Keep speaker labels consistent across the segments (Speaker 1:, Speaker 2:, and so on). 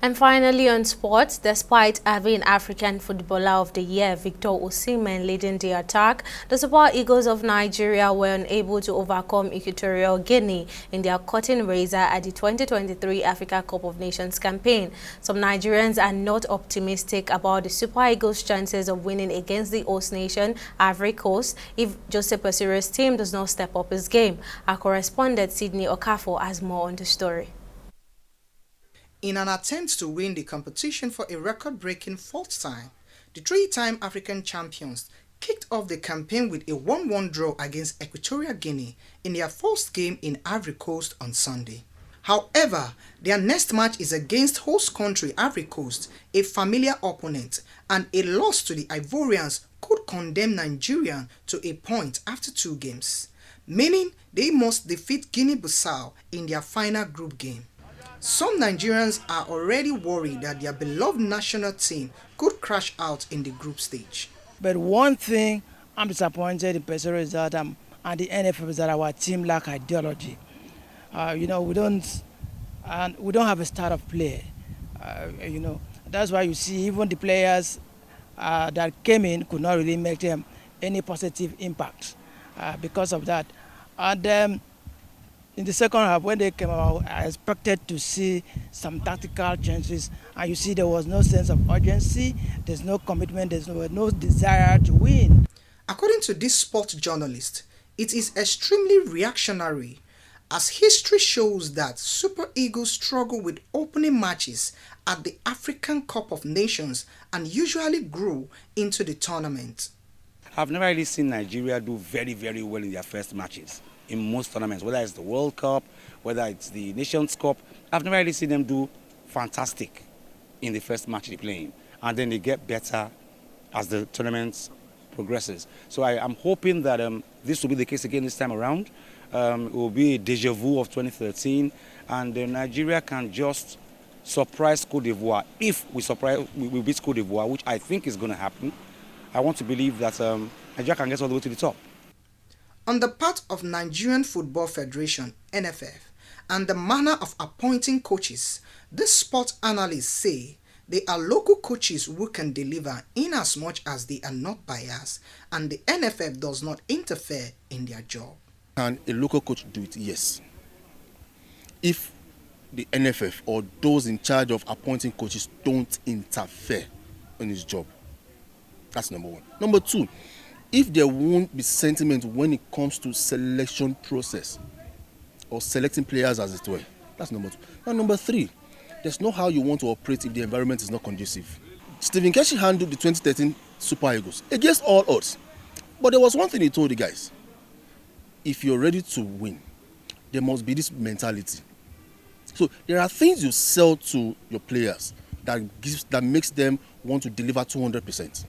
Speaker 1: And finally on sports, despite having African Footballer of the Year Victor Osimhen leading the attack, the Super Eagles of Nigeria were unable to overcome Equatorial Guinea in their cutting razor at the 2023 Africa Cup of Nations campaign. Some Nigerians are not optimistic about the Super Eagles' chances of winning against the host nation, Ivory Coast, if Jose Pesir's team does not step up his game. Our correspondent Sydney Okafor has more on the story.
Speaker 2: In an attempt to win the competition for a record-breaking fourth time, the three-time African champions kicked off the campaign with a 1-1 draw against Equatorial Guinea in their first game in Ivory Coast on Sunday. However, their next match is against host country Ivory Coast, a familiar opponent, and a loss to the Ivorians could condemn Nigeria to a point after 2 games, meaning they must defeat Guinea-Bissau in their final group game. Some Nigerians are already worried that their beloved national team could crash out in the group stage.
Speaker 3: But one thing I'm disappointed in Pesero is that and the NFF is that our team lack ideology. We don't have a style of play. That's why you see even the players that came in could not really make them any positive impact because of that. And in the second half, when they came out, I expected to see some tactical changes, and you see there was no sense of urgency, there's no commitment, there's no desire to win.
Speaker 2: According to this sports journalist, it is extremely reactionary, as history shows that Super Eagles struggle with opening matches at the African Cup of Nations and usually grew into the tournament.
Speaker 4: I've never really seen Nigeria do very, very well in their first matches. In most tournaments, whether it's the World Cup, whether it's the Nations Cup, I've never really seen them do fantastic in the first match they're playing. And then they get better as the tournament progresses. So I'm hoping that this will be the case again this time around. It will be a deja vu of 2013, and Nigeria can just surprise Côte d'Ivoire. If we beat Côte d'Ivoire, which I think is going to happen, I want to believe that Nigeria can get all the way to the top.
Speaker 2: On the part of Nigerian Football Federation, NFF, and the manner of appointing coaches, these sport analysts say they are local coaches who can deliver in as much as they are not biased, and the NFF does not interfere in their job.
Speaker 5: Can a local coach do it? Yes. If the NFF or those in charge of appointing coaches don't interfere in his job. That's number one. Number two, if there won't be sentiment when it comes to selection process or selecting players as it were. That's number two. And number three, there's no how you want to operate if the environment is not conducive. Stephen Keshi handled the 2013 Super Eagles against all odds. But there was one thing he told the guys. If you're ready to win, there must be this mentality. So there are things you sell to your players that makes them want to deliver 200%.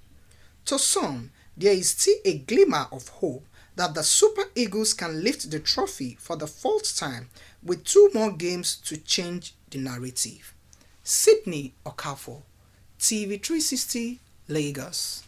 Speaker 2: To some, there is still a glimmer of hope that the Super Eagles can lift the trophy for the fourth time with 2 more games to change the narrative. Sydney Okafor, TV 360, Lagos.